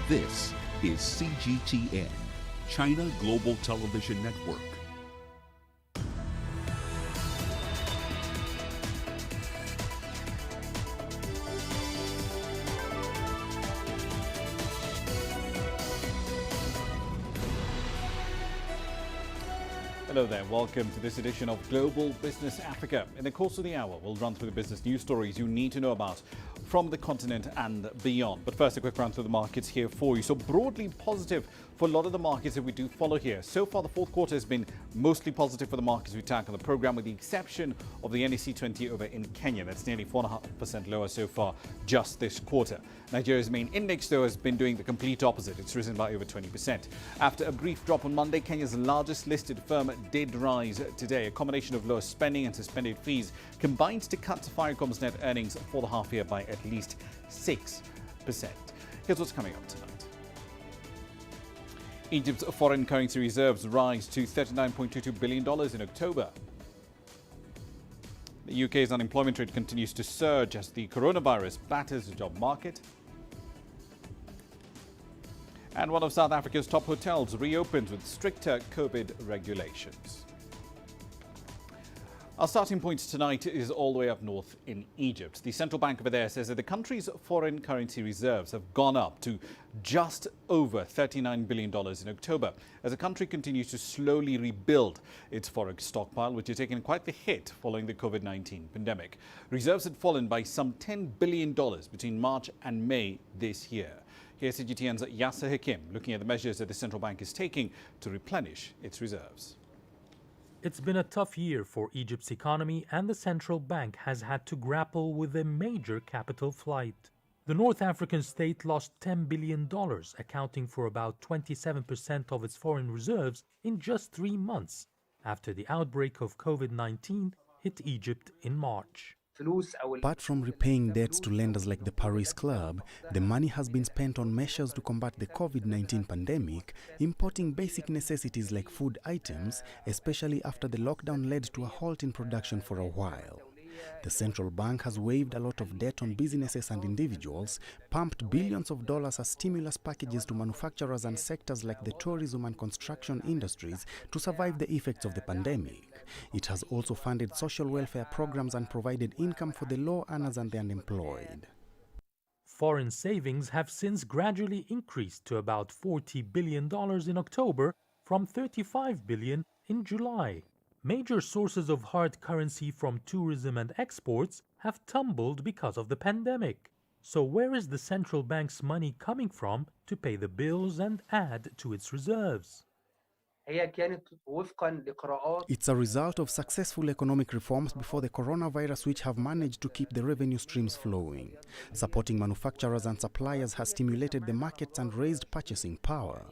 This is CGTN, China Global Television Network. Hello there, welcome to this edition of Global Business Africa. In the course of the hour, we'll run through the business news stories you need to know about from the continent and beyond. But first, a quick run through the markets here for you. So broadly positive for a lot of the markets that we do follow here. So far, the fourth quarter has been mostly positive for the markets we tackle on the program, with the exception of the NSE 20 over in Kenya. That's nearly 4.5% lower so far just this quarter. Nigeria's main index, though, has been doing the complete opposite. It's risen by over 20%. After a brief drop on Monday, Kenya's largest listed firm did rise today. A combination of lower spending and suspended fees combined to cut Safaricom's net earnings for the half year by at least 6%. Here's what's coming up tonight. Egypt's foreign currency reserves rise to $39.22 billion in October. The UK's unemployment rate continues to surge as the coronavirus batters the job market. And one of South Africa's top hotels reopens with stricter COVID regulations. Our starting point tonight is all the way up north in Egypt. The central bank over there says that the country's foreign currency reserves have gone up to just over $39 billion in October, as the country continues to slowly rebuild its forex stockpile, which has taken quite the hit following the COVID-19 pandemic. Reserves had fallen by some $10 billion between March and May this year. Here's CGTN's Yasser Hakim looking at the measures that the central bank is taking to replenish its reserves. It's been a tough year for Egypt's economy, and the central bank has had to grapple with a major capital flight. The North African state lost $10 billion, accounting for about 27% of its foreign reserves in just 3 months, after the outbreak of COVID-19 hit Egypt in March. Apart from repaying debts to lenders like the Paris Club, the money has been spent on measures to combat the COVID-19 pandemic, importing basic necessities like food items, especially after the lockdown led to a halt in production for a while. The central bank has waived a lot of debt on businesses and individuals, pumped billions of dollars as stimulus packages to manufacturers and sectors like the tourism and construction industries to survive the effects of the pandemic. It has also funded social welfare programs and provided income for the low earners and the unemployed. Foreign savings have since gradually increased to about $40 billion in October from $35 billion in July. Major sources of hard currency from tourism and exports have tumbled because of the pandemic. So where is the central bank's money coming from to pay the bills and add to its reserves? It's a result of successful economic reforms before the coronavirus, which have managed to keep the revenue streams flowing. Supporting manufacturers and suppliers has stimulated the markets and raised purchasing power.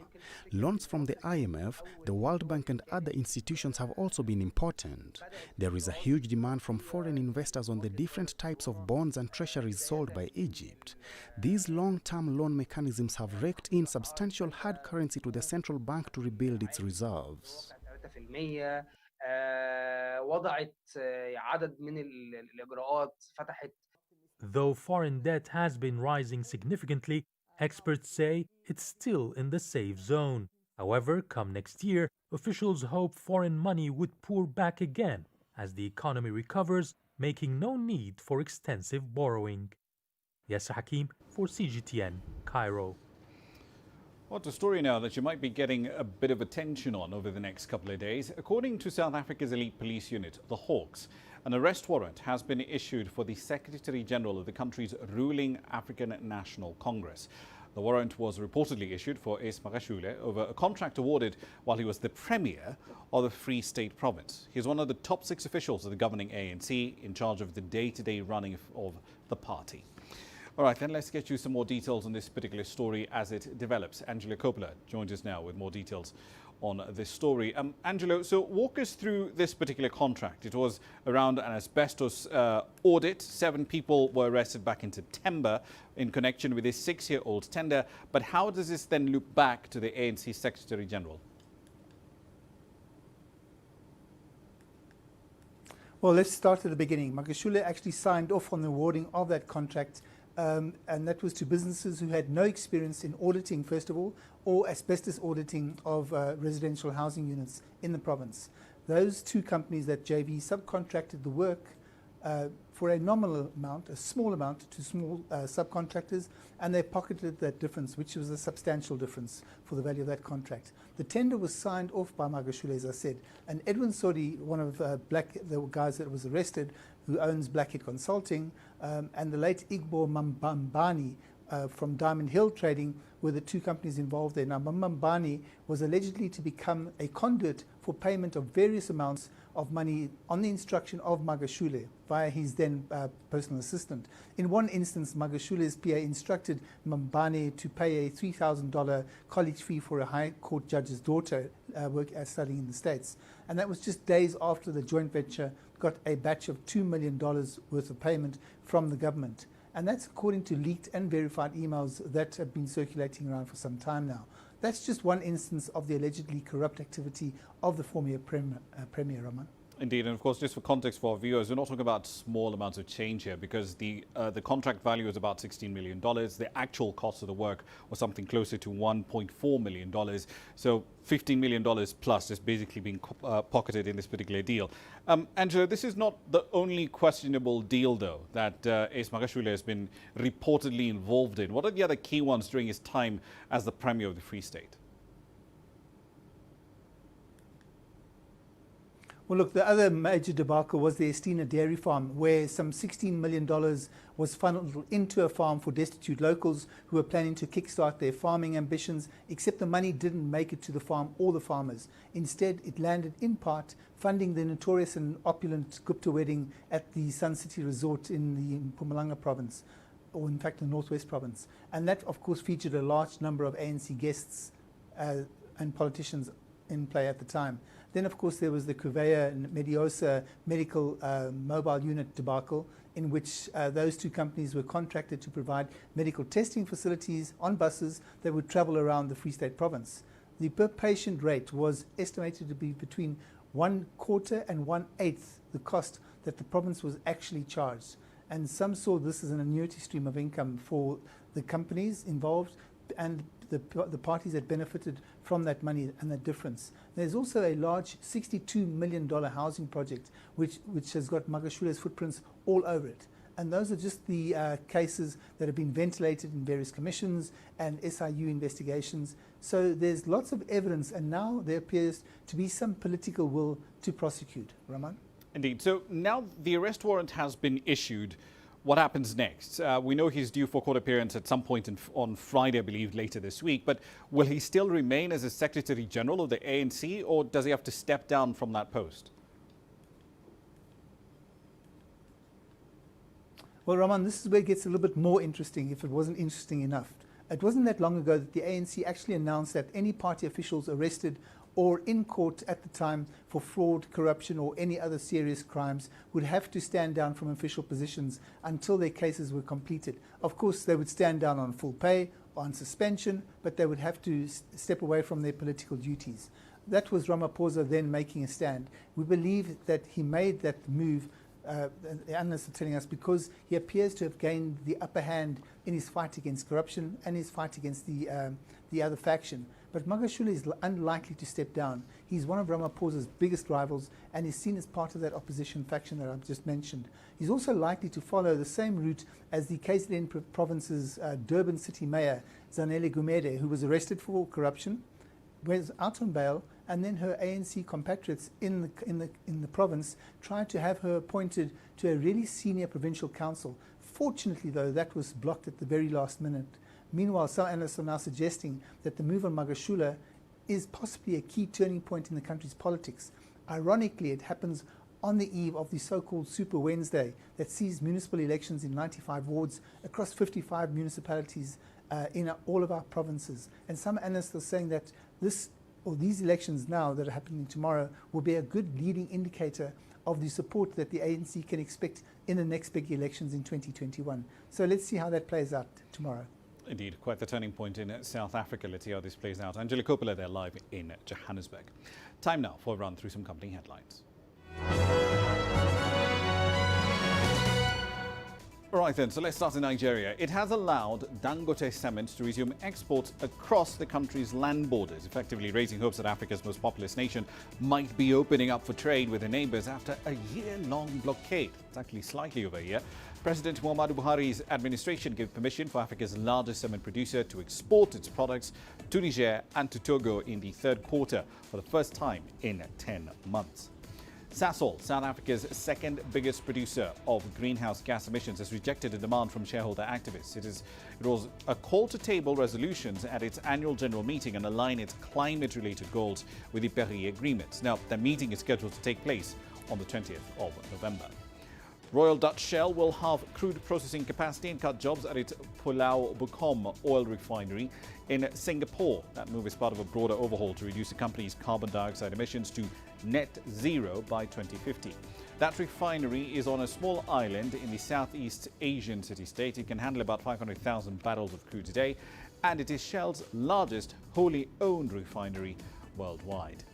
Loans from the IMF, the World Bank and other institutions have also been important. There is a huge demand from foreign investors on the different types of bonds and treasuries sold by Egypt. These long-term loan mechanisms have raked in substantial hard currency to the central bank to rebuild its reserves. Though foreign debt has been rising significantly, experts say it's still in the safe zone. However, come next year, officials hope foreign money would pour back again as the economy recovers, making no need for extensive borrowing. Yasser Hakim for CGTN, Cairo. What's a story now that you might be getting a bit of attention on over the next couple of days? According to South Africa's elite police unit, the Hawks, an arrest warrant has been issued for the Secretary General of the country's ruling African National Congress. The warrant was reportedly issued for Ace Magashule over a contract awarded while he was the Premier of the Free State Province. He is one of the top 6 officials of the governing ANC in charge of the day-to-day running of the party. All right, then let's get you some more details on this particular story as it develops. Angelo Coppola joins us now with more details on this story. Angelo, so walk us through this particular contract. It was around an asbestos audit. 7 people were arrested back in September in connection with this 6-year-old tender. But how does this then loop back to the ANC Secretary General? Well, let's start at the beginning. Magashule actually signed off on the awarding of that contract and that was to businesses who had no experience in auditing, first of all, or asbestos auditing of residential housing units in the province. Those two companies, that JV, subcontracted the work for a nominal amount, a small amount, to small subcontractors, and they pocketed that difference, which was a substantial difference for the value of that contract. The tender was signed off by Magashule, as I said, and Edwin Sodi, one of the guys that was arrested, who owns Blackhead Consulting, and the late Igbo Mambani from Diamond Hill Trading were the two companies involved there. Now, Mambani was allegedly to become a conduit for payment of various amounts of money on the instruction of Magashule via his then personal assistant. In one instance, Magashule's PA instructed Mambani to pay a $3,000 college fee for a High Court judge's daughter studying in the States. And that was just days after the joint venture got a batch of $2 million worth of payment from the government. And that's according to leaked and verified emails that have been circulating around for some time now. That's just one instance of the allegedly corrupt activity of the former Premier Ramah. Indeed, and of course, just for context for our viewers, we're not talking about small amounts of change here, because the contract value is about $16 million. The actual cost of the work was something closer to $1.4 million. So $15 million plus is basically being pocketed in this particular deal. Angela, this is not the only questionable deal, though, that Ace Magashule has been reportedly involved in. What are the other key ones during his time as the Premier of the Free State? Well, look, the other major debacle was the Estina dairy farm, where some $16 million was funneled into a farm for destitute locals who were planning to kickstart their farming ambitions, except the money didn't make it to the farm or the farmers. Instead, it landed in part funding the notorious and opulent Gupta wedding at the Sun City Resort in the Mpumalanga province, or in fact the Northwest province. And that, of course, featured a large number of ANC guests and politicians in play at the time. Then, of course, there was the Kuvea and Mediosa medical mobile unit debacle, in which those two companies were contracted to provide medical testing facilities on buses that would travel around the Free State province. The per patient rate was estimated to be between 1/4 and 1/8 the cost that the province was actually charged. And some saw this as an annuity stream of income for the companies involved and the parties that benefited from that money and that difference. There's also a large $62 million housing project which has got Magashule's footprints all over it. And those are just the cases that have been ventilated in various commissions and SIU investigations. So there's lots of evidence, and now there appears to be some political will to prosecute. Ramon? Indeed. So now the arrest warrant has been issued. What happens next? We know he's due for court appearance at some point on Friday, I believe, later this week. But will he still remain as a Secretary General of the ANC, or does he have to step down from that post? Well, Raman, this is where it gets a little bit more interesting, if it wasn't interesting enough. It wasn't that long ago that the ANC actually announced that any party officials arrested or in court at the time for fraud, corruption, or any other serious crimes would have to stand down from official positions until their cases were completed. Of course, they would stand down on full pay, on suspension, but they would have to step away from their political duties. That was Ramaphosa then making a stand. We believe that he made that move, the analysts are telling us, because he appears to have gained the upper hand in his fight against corruption and his fight against the other faction. But Magashule is unlikely to step down. He's one of Ramaphosa's biggest rivals and is seen as part of that opposition faction that I've just mentioned. He's also likely to follow the same route as the KZN province's Durban city mayor, Zanele Gumede, who was arrested for corruption, was out on bail, and then her ANC compatriots in the province tried to have her appointed to a really senior provincial council. Fortunately, though, that was blocked at the very last minute. Meanwhile, some analysts are now suggesting that the move on Magashule is possibly a key turning point in the country's politics. Ironically, it happens on the eve of the so-called Super Wednesday that sees municipal elections in 95 wards across 55 municipalities in all of our provinces. And some analysts are saying that these elections now that are happening tomorrow will be a good leading indicator of the support that the ANC can expect in the next big elections in 2021. So let's see how that plays out tomorrow. Indeed, quite the turning point in South Africa. Let's see how this plays out. Angela Coppola there live in Johannesburg. Time now for a run through some company headlines. All right then, so let's start in Nigeria. It has allowed Dangote Cement to resume exports across the country's land borders, effectively raising hopes that Africa's most populous nation might be opening up for trade with their neighbours after a year-long blockade. It's actually slightly over a year. President Muhammadu Buhari's administration gave permission for Africa's largest cement producer to export its products to Niger and to Togo in the third quarter for the first time in 10 months. Sasol, South Africa's second biggest producer of greenhouse gas emissions, has rejected a demand from shareholder activists. It was a call to table resolutions at its annual general meeting and align its climate-related goals with the Paris Agreement. Now, the meeting is scheduled to take place on the 20th of November. Royal Dutch Shell will halve crude processing capacity and cut jobs at its Pulau Bukom oil refinery in Singapore. That move is part of a broader overhaul to reduce the company's carbon dioxide emissions to net zero by 2050. That refinery is on a small island in the Southeast Asian city-state. It can handle about 500,000 barrels of crude a day, and it is Shell's largest wholly owned refinery worldwide.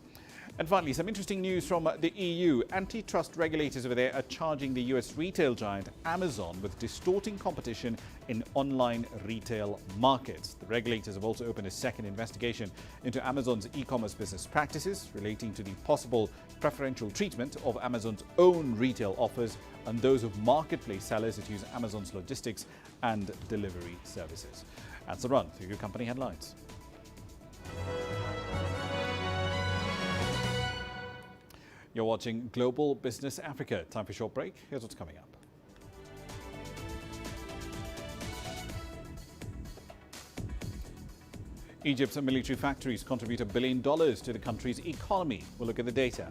And finally, some interesting news from the EU. Antitrust regulators over there are charging the US retail giant Amazon with distorting competition in online retail markets. The regulators have also opened a second investigation into Amazon's e-commerce business practices relating to the possible preferential treatment of Amazon's own retail offers and those of marketplace sellers that use Amazon's logistics and delivery services. That's the run through your company headlines. You're watching Global Business Africa. Time for a short break. Here's what's coming up. Egypt's military factories contribute $1 billion to the country's economy. We'll look at the data.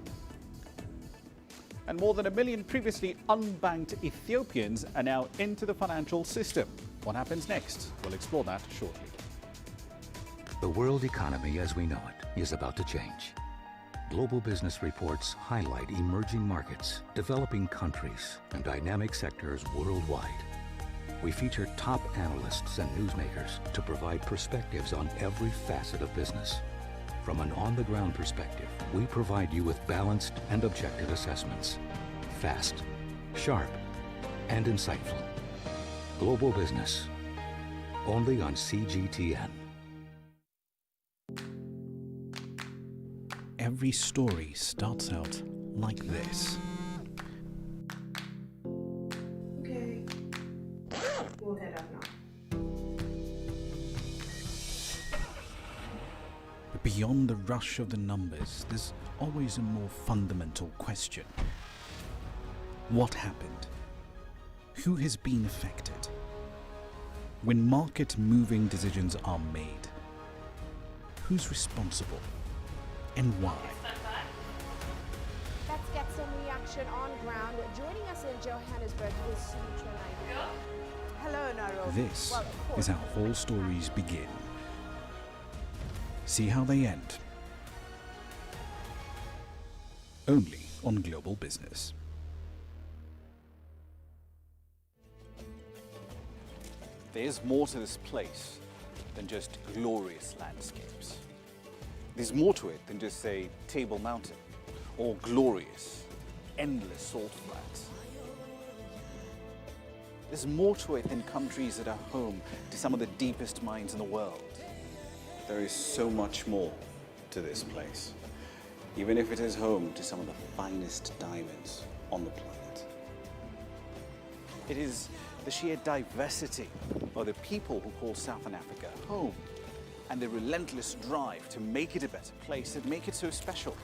And more than 1 million previously unbanked Ethiopians are now into the financial system. What happens next? We'll explore that shortly. The world economy as we know it is about to change. Global business reports highlight emerging markets, developing countries, and dynamic sectors worldwide. We feature top analysts and newsmakers to provide perspectives on every facet of business. From an on-the-ground perspective, we provide you with balanced and objective assessments. Fast, sharp, and insightful. Global Business, only on CGTN. Every story starts out like this. Okay. We'll head up now. But beyond the rush of the numbers, there's always a more fundamental question. What happened? Who has been affected? When market-moving decisions are made, who's responsible? And why? Let's get some reaction on ground. Joining us in Johannesburg is Sutra Nigeria. Hello, Nairobi. This is how all stories begin. See how they end. Only on Global Business. There's more to this place than just glorious landscapes. There's more to it than just, say, Table Mountain or glorious, endless salt flats. There's more to it than countries that are home to some of the deepest mines in the world. There is so much more to this place, even if it is home to some of the finest diamonds on the planet. It is the sheer diversity of the people who call Southern Africa home, and the relentless drive to make it a better place that make it so special.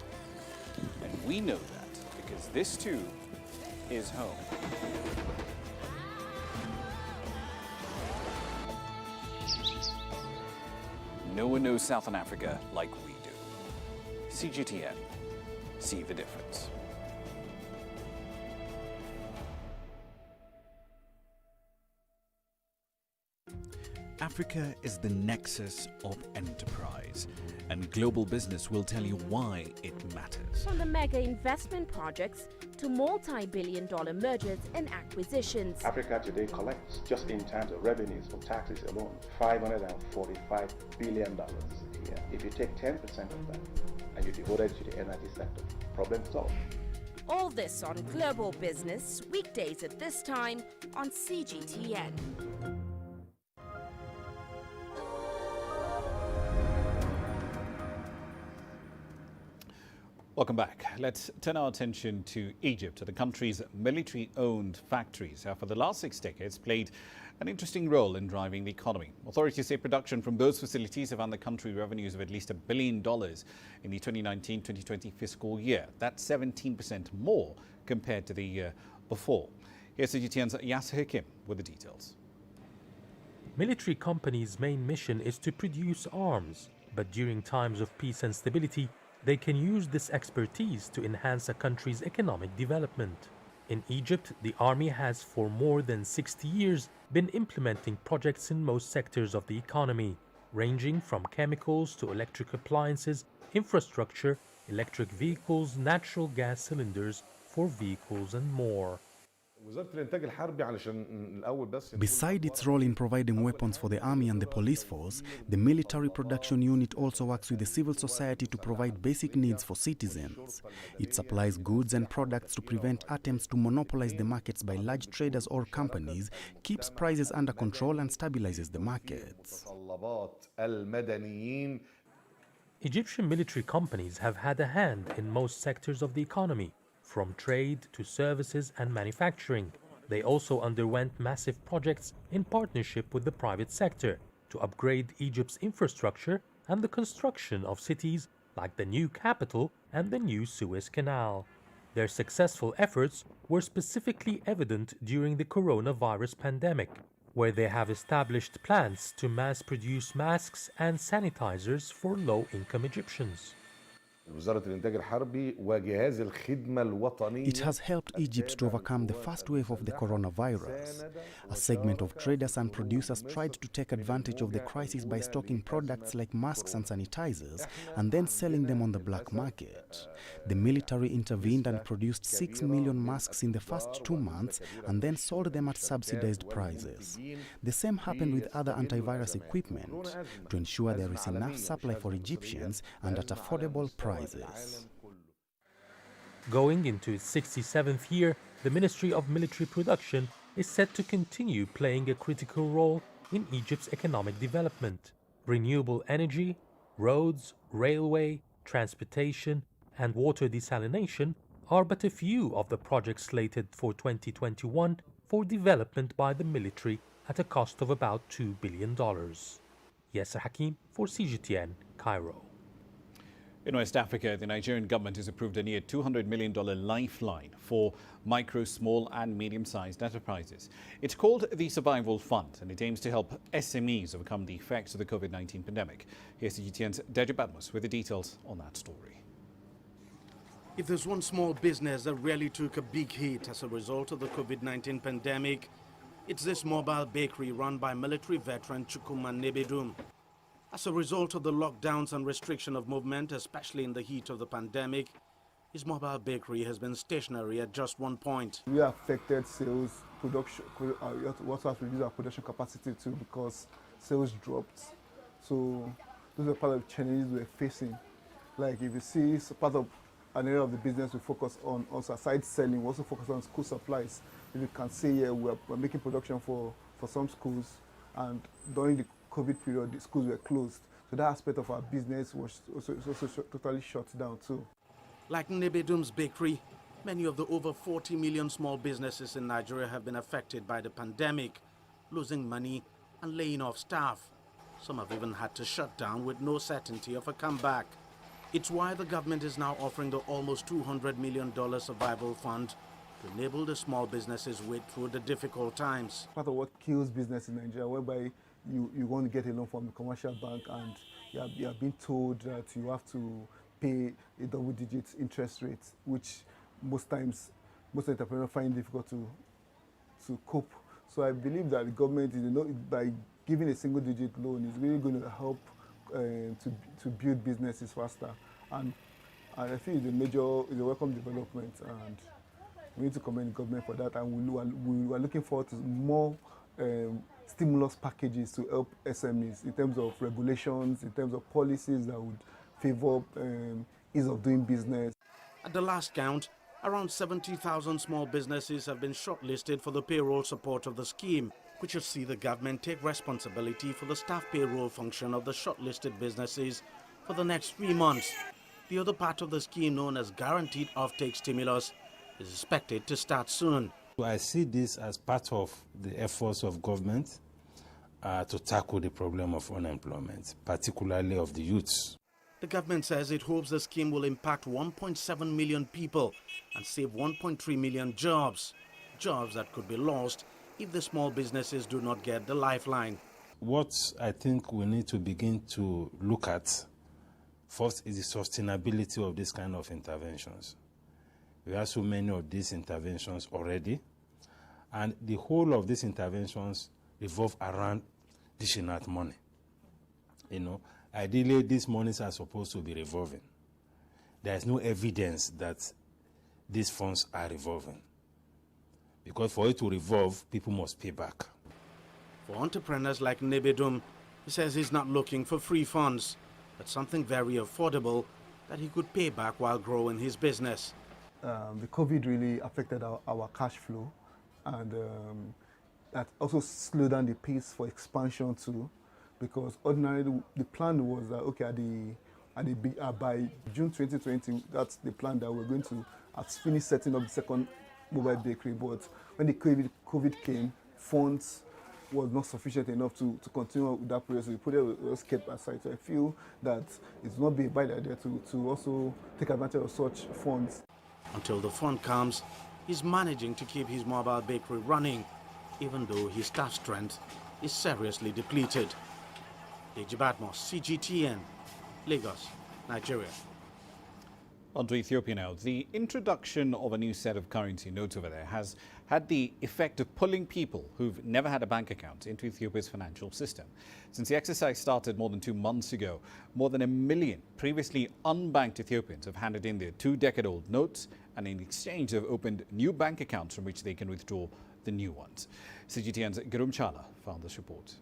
And we know that because this too is home. No one knows Southern Africa like we do. CGTN, see the difference. Africa is the nexus of enterprise, and Global Business will tell you why it matters. From the mega investment projects to multi-billion-dollar mergers and acquisitions. Africa today collects, just in terms of revenues from taxes alone, $545 billion a year. If you take 10% of that and you devote it to the energy sector, problem solved. All this on Global Business, weekdays at this time on CGTN. Welcome back. Let's turn our attention to Egypt. The country's military-owned factories have for the last 6 decades played an interesting role in driving the economy. Authorities say production from those facilities have earned the country revenues of at least $1 billion in the 2019-2020 fiscal year. That's 17% more compared to the year before. Here's CGTN's Yasser Hakim with the details. Military companies' main mission is to produce arms, but during times of peace and stability, they can use this expertise to enhance a country's economic development. In Egypt, the army has for more than 60 years been implementing projects in most sectors of the economy, ranging from chemicals to electric appliances, infrastructure, electric vehicles, natural gas cylinders for vehicles and more. Beside its role in providing weapons for the army and the police force, the military production unit also works with the civil society to provide basic needs for citizens. It supplies goods and products to prevent attempts to monopolize the markets by large traders or companies, keeps prices under control and stabilizes the markets. Egyptian military companies have had a hand in most sectors of the economy, from trade to services and manufacturing. They also underwent massive projects in partnership with the private sector to upgrade Egypt's infrastructure and the construction of cities like the new capital and the new Suez Canal. Their successful efforts were specifically evident during the coronavirus pandemic, where they have established plants to mass-produce masks and sanitizers for low-income Egyptians. It has helped Egypt to overcome the first wave of the coronavirus. A segment of traders and producers tried to take advantage of the crisis by stocking products like masks and sanitizers and then selling them on the black market. The military intervened and produced 6 million masks in the first 2 months and then sold them at subsidized prices. The same happened with other antivirus equipment to ensure there is enough supply for Egyptians and at affordable prices. Going into its 67th year, the Ministry of Military Production is set to continue playing a critical role in Egypt's economic development. Renewable energy, roads, railway, transportation, and water desalination are but a few of the projects slated for 2021 for development by the military at a cost of about $2 billion. Yasser Hakim for CGTN, Cairo. In West Africa, the Nigerian government has approved a near $200 million lifeline for micro, small and medium-sized enterprises. It's called the Survival Fund and it aims to help SMEs overcome the effects of the COVID-19 pandemic. Here's CGTN's Deja Badmus with the details on that story. If there's one small business that really took a big hit as a result of the COVID-19 pandemic, it's this mobile bakery run by military veteran Chukwuma Nebedum. As a result of the lockdowns and restriction of movement, especially in the heat of the pandemic, his mobile bakery has been stationary at just one point. We affected sales, production. We also have to reduce our production capacity too because sales dropped. So those are part of the challenges we're facing. Like if you see, so part of an area of the business we focus on, also aside selling, we also focus on school supplies. If you can see here, we're making production for some schools, and during the COVID period, the schools were closed. So that aspect of our business was also totally shut down too. Like Nebedum's bakery, many of the over 40 million small businesses in Nigeria have been affected by the pandemic, losing money and laying off staff. Some have even had to shut down with no certainty of a comeback. It's why the government is now offering the almost $200 million survival fund to enable the small businesses wade through the difficult times. Part of what kills business in Nigeria, whereby you want to get a loan from the commercial bank and you are being told that you have to pay a double-digit interest rate, which most entrepreneurs find difficult to cope. So I believe that the government, by giving a single-digit loan, is really going to help to build businesses faster. And I think it's a welcome development, and we need to commend the government for that. And we are looking forward to more stimulus packages to help SMEs in terms of regulations, in terms of policies that would favor ease of doing business. At the last count, Around 70,000 small businesses have been shortlisted for the payroll support of the scheme, which will see the government take responsibility for the staff payroll function of the shortlisted businesses for the next 3 months. The other part of the scheme, known as Guaranteed Offtake Stimulus, is expected to start soon. I see this as part of the efforts of government to tackle the problem of unemployment, particularly of the youths. The government says it hopes the scheme will impact 1.7 million people and save 1.3 million jobs, jobs that could be lost if the small businesses do not get the lifeline. What I think we need to begin to look at first is the sustainability of this kind of interventions. We have so many of these interventions already, and the whole of these interventions revolve around dishing out money. You know, ideally, these monies are supposed to be revolving. There is no evidence that these funds are revolving. Because for it to revolve, people must pay back. For entrepreneurs like Nebedum, he says he's not looking for free funds, but something very affordable that he could pay back while growing his business. The COVID really affected our cash flow, and that also slowed down the pace for expansion too, because ordinarily the plan was that by June 2020, that's the plan that we're going to finish setting up the second mobile bakery. But when the COVID came, funds was not sufficient enough to continue with that process. The project was kept aside. So I feel that it's not be a bad idea to also take advantage of such funds. Until the fund comes, he's managing to keep his mobile bakery running, even though his staff strength is seriously depleted. Deji Badmos, CGTN, Lagos, Nigeria. On to Ethiopia now. The introduction of a new set of currency notes over there has had the effect of pulling people who've never had a bank account into Ethiopia's financial system. Since the exercise started more than 2 months ago, more than 1 million previously unbanked Ethiopians have handed in their 2-decade-old notes, and in exchange have opened new bank accounts from which they can withdraw the new ones. CGTN's Girum Chala found this report.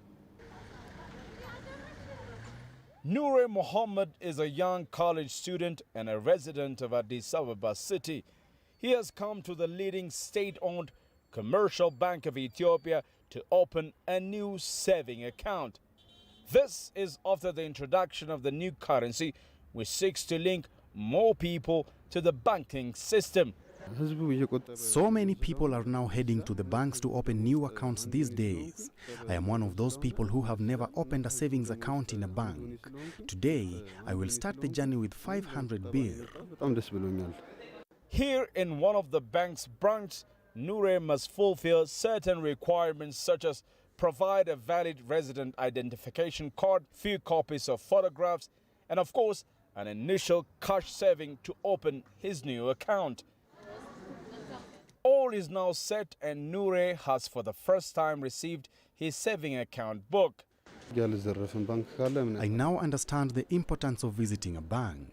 Noure Mohammed is a young college student and a resident of Addis Ababa city. He has come to the leading state-owned commercial bank of Ethiopia to open a new saving account. This is after the introduction of the new currency, which seeks to link more people to the banking system. So many people are now heading to the banks to open new accounts these days. I am one of those people who have never opened a savings account in a bank. Today, I will start the journey with 500 birr. Here in one of the bank's branches, Noure must fulfill certain requirements such as provide a valid resident identification card, few copies of photographs, and of course, an initial cash saving to open his new account. All is now set and Noure has for the first time received his saving account book. I now understand the importance of visiting a bank.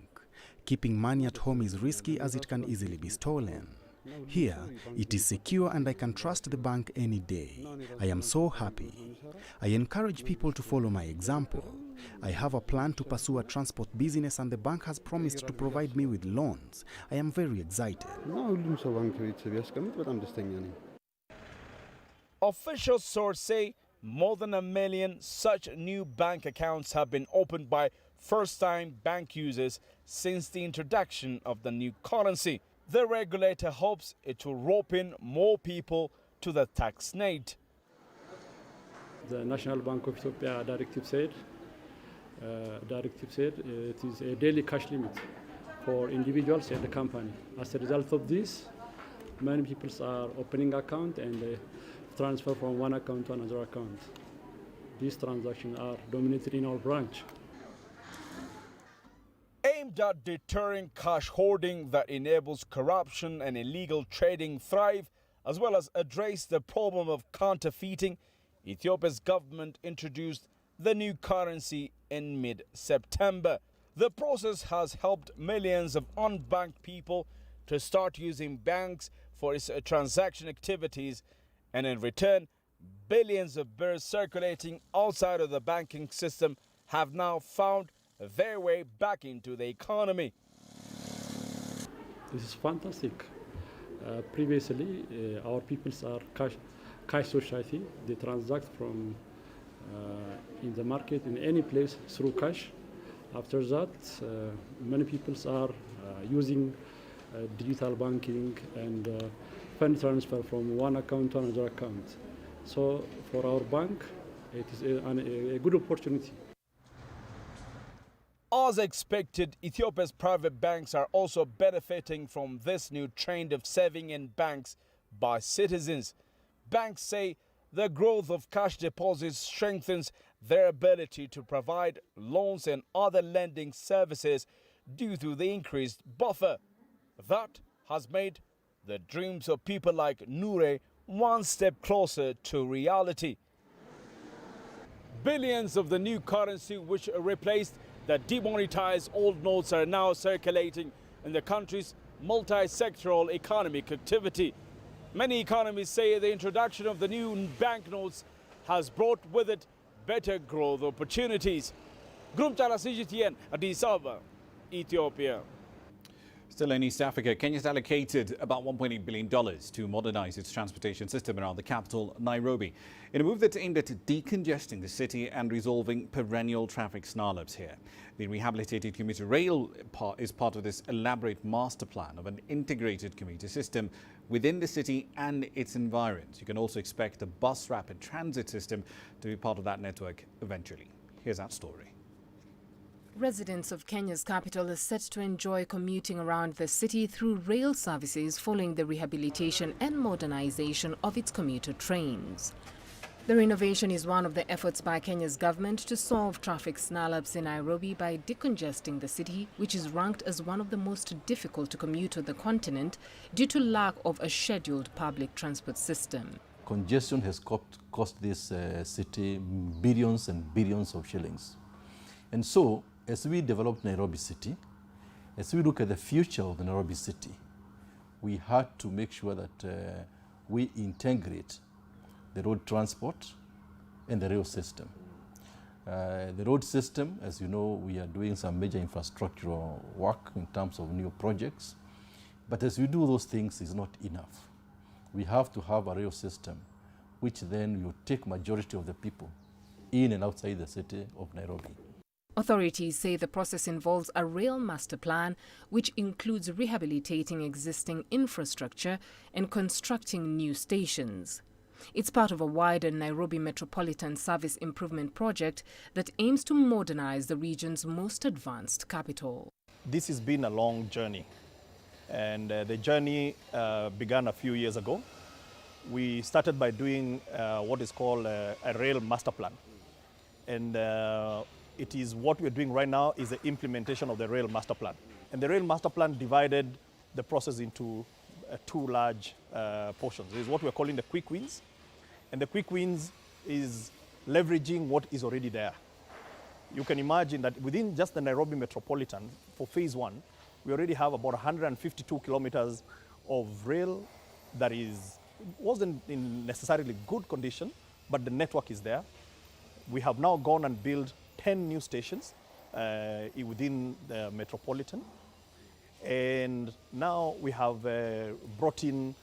Keeping money at home is risky as it can easily be stolen. Here, it is secure and I can trust the bank any day. I am so happy. I encourage people to follow my example. I have a plan to pursue a transport business and the bank has promised to provide me with loans. I am very excited. Official sources say more than 1 million such new bank accounts have been opened by first-time bank users since the introduction of the new currency. The regulator hopes it will rope in more people to the tax net. The National Bank of Ethiopia directive said it is a daily cash limit for individuals and the company. As a result of this, many people are opening account and transfer from one account to another account. These transactions are dominated in our branch. Aimed at deterring cash hoarding that enables corruption and illegal trading thrive, as well as address the problem of counterfeiting, Ethiopia's government introduced the new currency in mid-September. The process has helped millions of unbanked people to start using banks for its transaction activities, and in return, billions of birrs circulating outside of the banking system have now found their way back into the economy. This is fantastic. Previously, our peoples are cash society. They transact from in the market in any place through cash. After that, many peoples are using digital banking and fund transfer from one account to another account. So for our bank, it is a good opportunity. As expected, Ethiopia's private banks are also benefiting from this new trend of saving in banks by citizens. Banks say the growth of cash deposits strengthens their ability to provide loans and other lending services due to the increased buffer. That has made the dreams of people like Nure one step closer to reality. Billions of the new currency which replaced the demonetized old notes are now circulating in the country's multi-sectoral economic activity. Many economists say the introduction of the new banknotes has brought with it better growth opportunities. Group Chala CGTN, Addis Ababa, Ethiopia. Still in East Africa, Kenya's allocated about $1.8 billion to modernize its transportation system around the capital, Nairobi, in a move that's aimed at decongesting the city and resolving perennial traffic snarl-ups here. The rehabilitated commuter rail is part of this elaborate master plan of an integrated commuter system within the city and its environs. You can also expect a bus rapid transit system to be part of that network eventually. Here's that story. Residents of Kenya's capital are set to enjoy commuting around the city through rail services following the rehabilitation and modernization of its commuter trains. The renovation is one of the efforts by Kenya's government to solve traffic snarl-ups in Nairobi by decongesting the city, which is ranked as one of the most difficult to commute on the continent due to lack of a scheduled public transport system. Congestion has cost this city billions and billions of shillings. And so, as we develop Nairobi City, as we look at the future of the Nairobi City, we had to make sure that we integrate the road transport and the rail system. The road system, as you know, we are doing some major infrastructural work in terms of new projects. But as we do those things, it's not enough. We have to have a rail system, which then will take majority of the people in and outside the city of Nairobi. Authorities say the process involves a rail master plan, which includes rehabilitating existing infrastructure and constructing new stations. It's part of a wider Nairobi Metropolitan Service Improvement Project that aims to modernize the region's most advanced capital. This has been a long journey, and the journey began a few years ago. We started by doing what is called a rail master plan. And it is what we're doing right now is the implementation of the rail master plan. And the rail master plan divided the process into two large portions. There's what we're calling the quick wins. And the quick wins is leveraging what is already there. You can imagine that within just the Nairobi Metropolitan, for phase one, we already have about 152 kilometers of rail that wasn't in necessarily good condition, but the network is there. We have now gone and built 10 new stations within the Metropolitan. And now we have brought in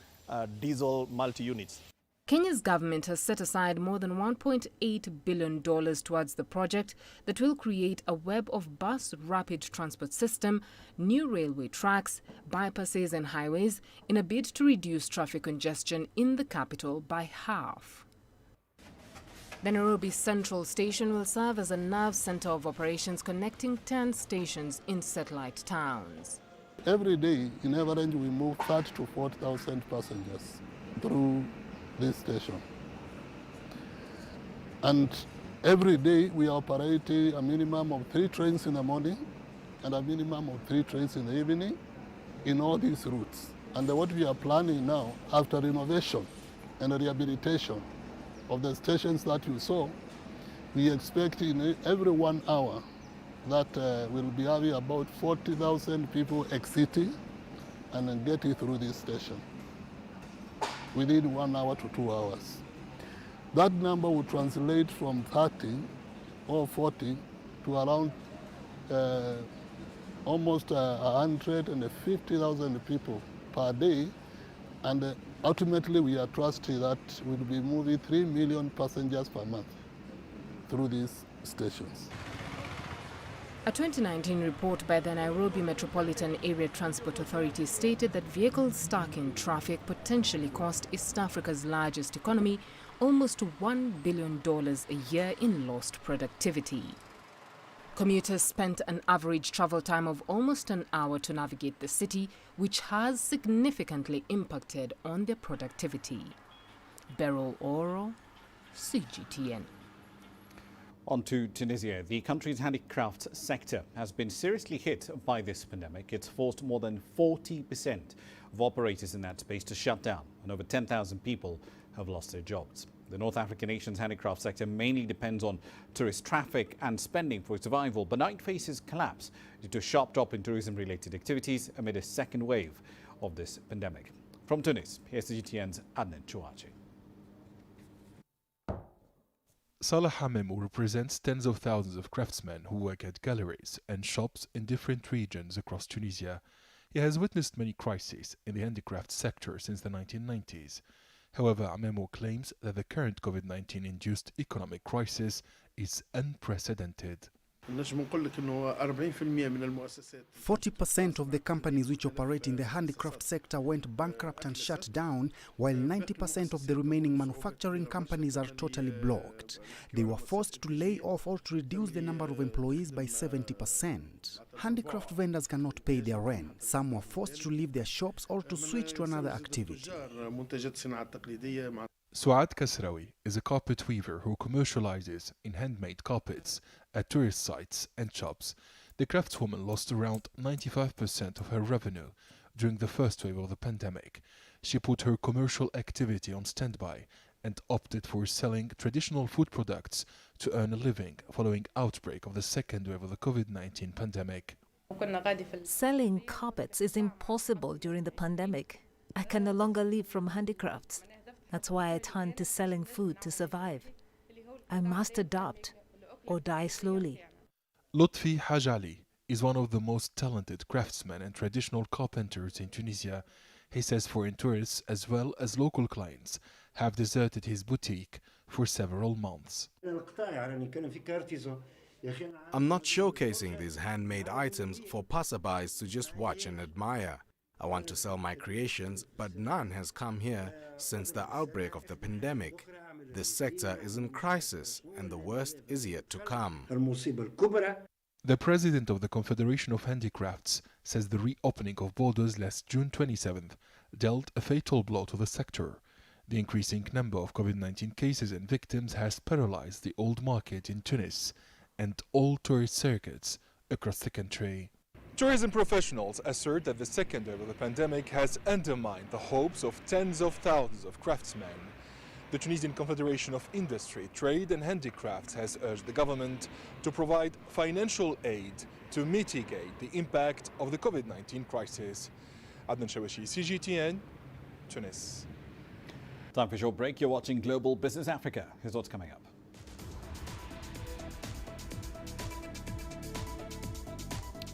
diesel multi-units. Kenya's government has set aside more than $1.8 billion towards the project that will create a web of bus rapid transport system, new railway tracks, bypasses and highways in a bid to reduce traffic congestion in the capital by half. The Nairobi Central Station will serve as a nerve center of operations connecting 10 stations in satellite towns. Every day, in average, we move 30,000 to 40,000 passengers through this station. And every day, we operate a minimum of 3 trains in the morning and a minimum of 3 trains in the evening in all these routes. And what we are planning now, after renovation and rehabilitation of the stations that you saw, we expect in every 1 hour that we'll be having about 40,000 people exiting and then getting through this station within 1 hour to 2 hours. That number will translate from 30 or 40 to around almost 150,000 people per day And ultimately, we are trusting that we'll be moving 3 million passengers per month through these stations. A 2019 report by the Nairobi Metropolitan Area Transport Authority stated that vehicles stuck in traffic potentially cost East Africa's largest economy almost $1 billion a year in lost productivity. Commuters spent an average travel time of almost an hour to navigate the city, which has significantly impacted on their productivity. Beryl Oro, CGTN. On to Tunisia. The country's handicrafts sector has been seriously hit by this pandemic. It's forced more than 40% of operators in that space to shut down, and over 10,000 people have lost their jobs. The North African nation's handicraft sector mainly depends on tourist traffic and spending for survival, but now it faces collapse due to a sharp drop in tourism-related activities amid a second wave of this pandemic. From Tunis, here's CGTN's Adnan Chouachi. SALAH AMAMOU represents tens of thousands of craftsmen who work at galleries and shops in different regions across Tunisia. He has witnessed many crises in the handicraft sector since the 1990s. However, AMAMOU claims that the current COVID-19 induced economic crisis is unprecedented. 40% of the companies which operate in the handicraft sector went bankrupt and shut down, while 90% of the remaining manufacturing companies are totally blocked. They were forced to lay off or to reduce the number of employees by 70%. Handicraft vendors cannot pay their rent. Some were forced to leave their shops or to switch to another activity. Suad Kasraoui is a carpet weaver who commercializes in handmade carpets at tourist sites and shops. The craftswoman lost around 95% of her revenue during the first wave of the pandemic. She put her commercial activity on standby and opted for selling traditional food products to earn a living following outbreak of the second wave of the COVID-19 pandemic. Selling carpets is impossible during the pandemic. I can no longer live from handicrafts. That's why I turned to selling food to survive. I must adapt or die slowly. Lotfi Hajali is one of the most talented craftsmen and traditional carpenters in Tunisia. He says foreign tourists as well as local clients have deserted his boutique for several months. I'm not showcasing these handmade items for passerbys to just watch and admire. I want to sell my creations, but none has come here since the outbreak of the pandemic. This sector is in crisis, and the worst is yet to come. The president of the Confederation of Handicrafts says the reopening of borders last June 27th dealt a fatal blow to the sector. The increasing number of COVID-19 cases and victims has paralyzed the old market in Tunis and all tourist circuits across the country. Tourism professionals assert that the second wave of the pandemic has undermined the hopes of tens of thousands of craftsmen. The Tunisian Confederation of Industry, Trade and Handicrafts has urged the government to provide financial aid to mitigate the impact of the COVID-19 crisis. Adnan Shawashi, CGTN, Tunis. Time for a short break. You're watching Global Business Africa. Here's what's coming up.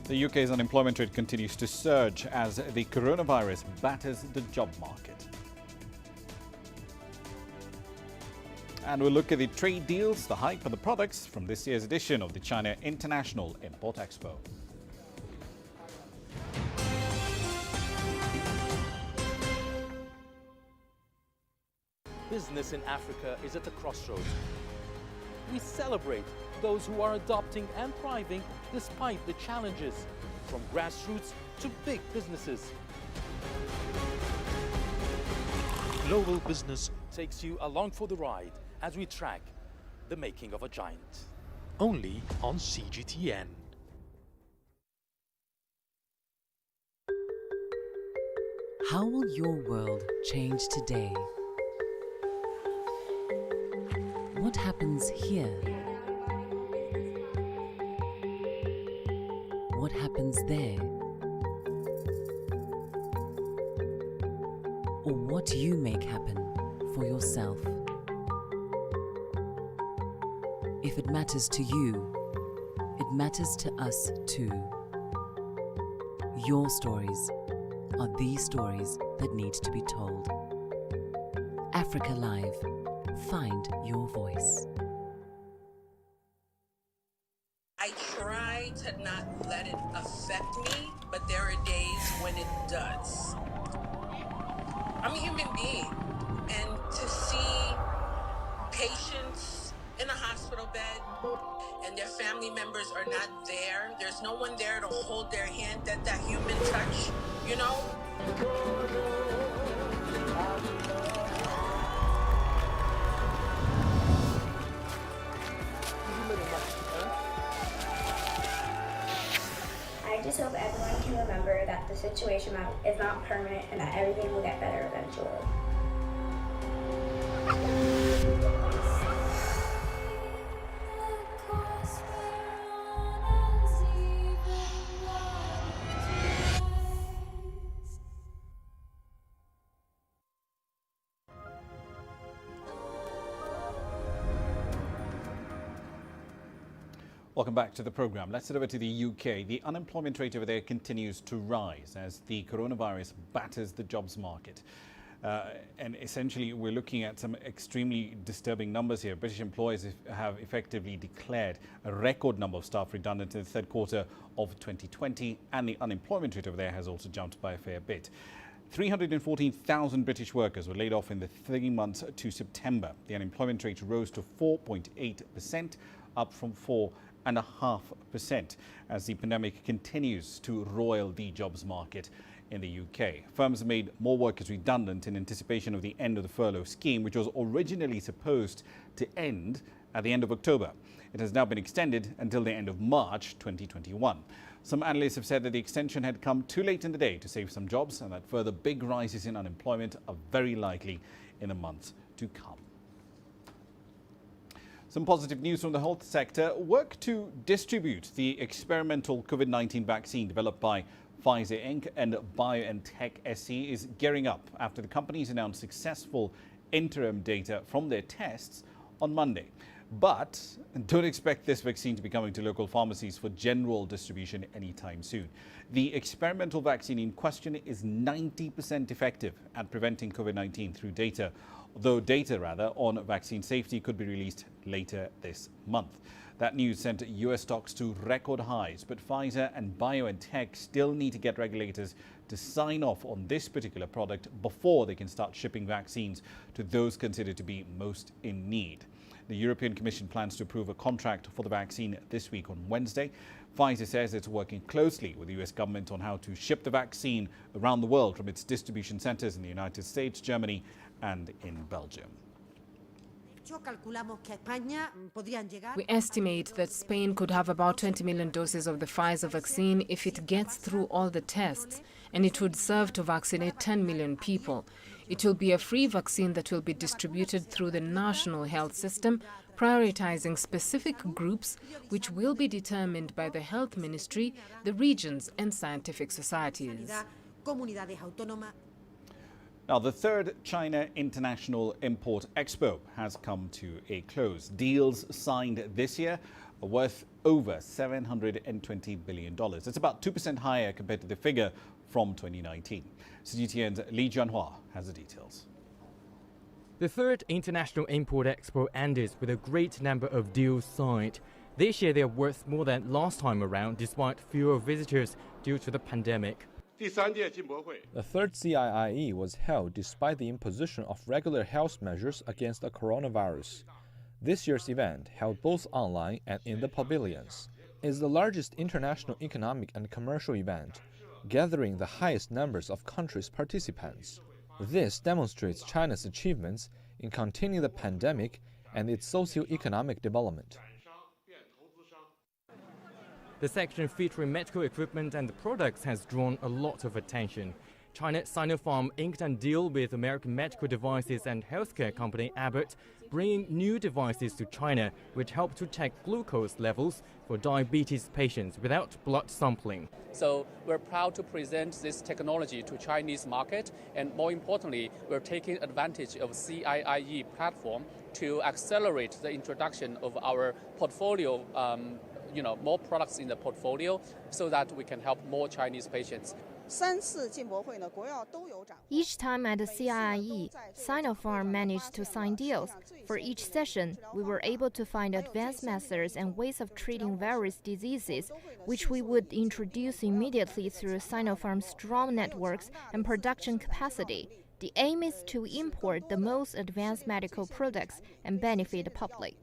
The UK's unemployment rate continues to surge as the coronavirus batters the job market. And we'll look at the trade deals, the hype and the products from this year's edition of the China International Import Expo. Business in Africa is at a crossroads. We celebrate those who are adopting and thriving despite the challenges, from grassroots to big businesses. Global Business takes you along for the ride as we track the making of a giant. Only on CGTN. How will your world change today? What happens here? What happens there? Or what do you make happen for yourself? If it matters to you, it matters to us too. Your stories are the stories that needs to be told. Africa Live. Find your voice. I try to not let it affect me, but there are days when it does. I'm a human being, and to see patients in a hospital bed and their family members are not there, there's no one there to hold their hand, that human touch, you know? I just hope everyone can remember that the situation is not permanent and that everything will get better eventually. Welcome back to the program. Let's head over to the UK. The unemployment rate over there continues to rise as the coronavirus batters the jobs market. And essentially, we're looking at some extremely disturbing numbers here. British employers have effectively declared a record number of staff redundant in the third quarter of 2020, and the unemployment rate over there has also jumped by a fair bit. 314,000 British workers were laid off in the 3 months to September. The unemployment rate rose to 4.8%, up from 4.5%, as the pandemic continues to roil the jobs market in the UK. Firms made more workers redundant in anticipation of the end of the furlough scheme, which was originally supposed to end at the end of October. It has now been extended until the end of March 2021. Some analysts have said that the extension had come too late in the day to save some jobs, and that further big rises in unemployment are very likely in the months to come. Some positive news from the health sector. Work to distribute the experimental COVID-19 vaccine developed by Pfizer Inc. and BioNTech SE is gearing up after the companies announced successful interim data from their tests on Monday. But don't expect this vaccine to be coming to local pharmacies for general distribution anytime soon. The experimental vaccine in question is 90% effective at preventing COVID-19 through data on vaccine safety could be released later this month. That news sent US stocks to record highs, but Pfizer and BioNTech still need to get regulators to sign off on this particular product before they can start shipping vaccines to those considered to be most in need. The European Commission plans to approve a contract for the vaccine this week on Wednesday. Pfizer says it's working closely with the US government on how to ship the vaccine around the world from its distribution centers in the United States, Germany, and in Belgium. We estimate that Spain could have about 20 million doses of the Pfizer vaccine if it gets through all the tests, and it would serve to vaccinate 10 million people. It will be a free vaccine that will be distributed through the national health system, prioritizing specific groups which will be determined by the health ministry, the regions, and scientific societies. Now, the third China International Import Expo has come to a close. Deals signed this year are worth over $720 billion. It's about 2% higher compared to the figure from 2019. CGTN's Li Jianhua has the details. The third International Import Expo ended with a great number of deals signed. This year they are worth more than last time around, despite fewer visitors due to the pandemic. The third CIIE was held despite the imposition of regular health measures against the coronavirus. This year's event, held both online and in the pavilions, is the largest international economic and commercial event, gathering the highest numbers of countries' participants. This demonstrates China's achievements in containing the pandemic and its socio-economic development. The section featuring medical equipment and products has drawn a lot of attention. China Sinopharm inked a deal with American medical devices and healthcare company Abbott, bringing new devices to China which help to check glucose levels for diabetes patients without blood sampling. So we're proud to present this technology to Chinese market, and more importantly, we're taking advantage of CIIE platform to accelerate the introduction of our portfolio, more products in the portfolio so that we can help more Chinese patients. Each time at the CIIE, Sinopharm managed to sign deals. For each session, we were able to find advanced methods and ways of treating various diseases, which we would introduce immediately through Sinopharm's strong networks and production capacity. The aim is to import the most advanced medical products and benefit the public.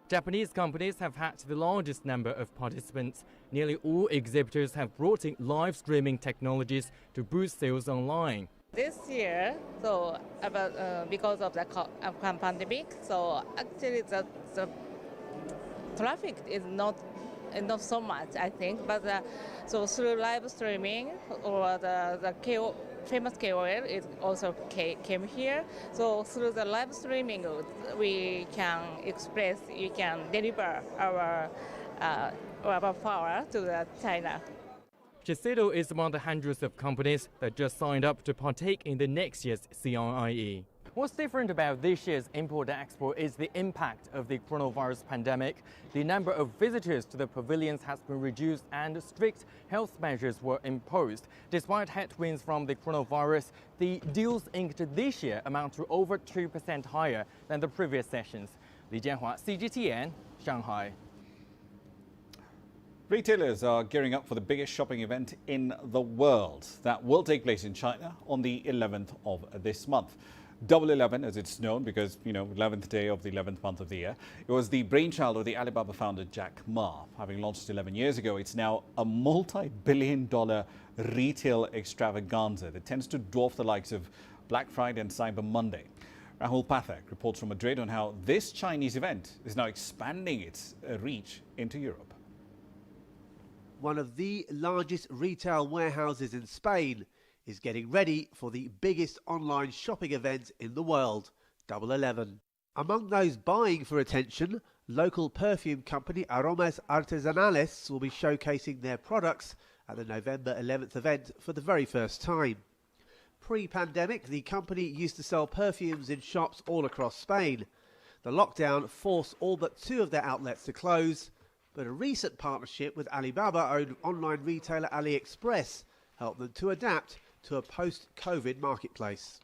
Japanese companies have had the largest number of participants. Nearly all exhibitors have brought in live streaming technologies to boost sales online. This year, because of the pandemic, so actually the traffic is not so much, I think. But so through live streaming or the famous KOL is also came here. So through the live streaming, we can deliver our power to China. Shiseido is among the hundreds of companies that just signed up to partake in the next year's CIIE. What's different about this year's import-export is the impact of the coronavirus pandemic. The number of visitors to the pavilions has been reduced and strict health measures were imposed. Despite headwinds from the coronavirus, the deals inked this year amount to over 2% higher than the previous sessions. Li Jianhua, CGTN, Shanghai. Retailers are gearing up for the biggest shopping event in the world. That will take place in China on the 11th of this month. Double 11, as it's known, because, 11th day of the 11th month of the year. It was the brainchild of the Alibaba founder Jack Ma. Having launched 11 years ago, it's now a multi-billion-dollar retail extravaganza that tends to dwarf the likes of Black Friday and Cyber Monday. Rahul Pathak reports from Madrid on how this Chinese event is now expanding its reach into Europe. One of the largest retail warehouses in Spain is getting ready for the biggest online shopping event in the world, Double 11. Among those buying for attention, local perfume company Aromas Artesanales will be showcasing their products at the November 11th event for the very first time. Pre-pandemic, the company used to sell perfumes in shops all across Spain. The lockdown forced all but 2 of their outlets to close, but a recent partnership with Alibaba-owned online retailer AliExpress helped them to adapt to a post-COVID marketplace.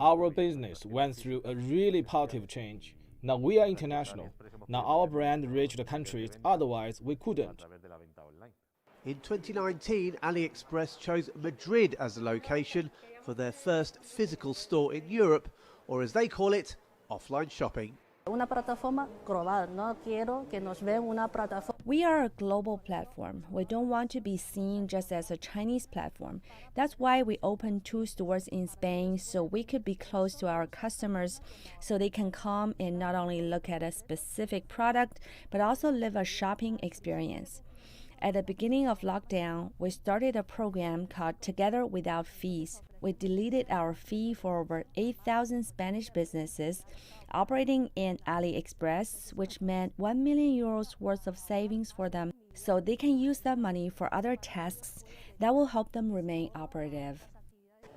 Our business went through a really positive change. Now we are international. Now our brand reached the countries otherwise we couldn't. In 2019, AliExpress chose Madrid as the location for their first physical store in Europe, or as they call it, offline shopping. We are a global platform. We don't want to be seen just as a Chinese platform. That's why we opened 2 stores in Spain, so we could be close to our customers, so they can come and not only look at a specific product, but also live a shopping experience. At the beginning of lockdown, we started a program called Together Without Fees. We deleted our fee for over 8,000 Spanish businesses operating in AliExpress, which meant €1 million worth of savings for them, so they can use that money for other tasks that will help them remain operative.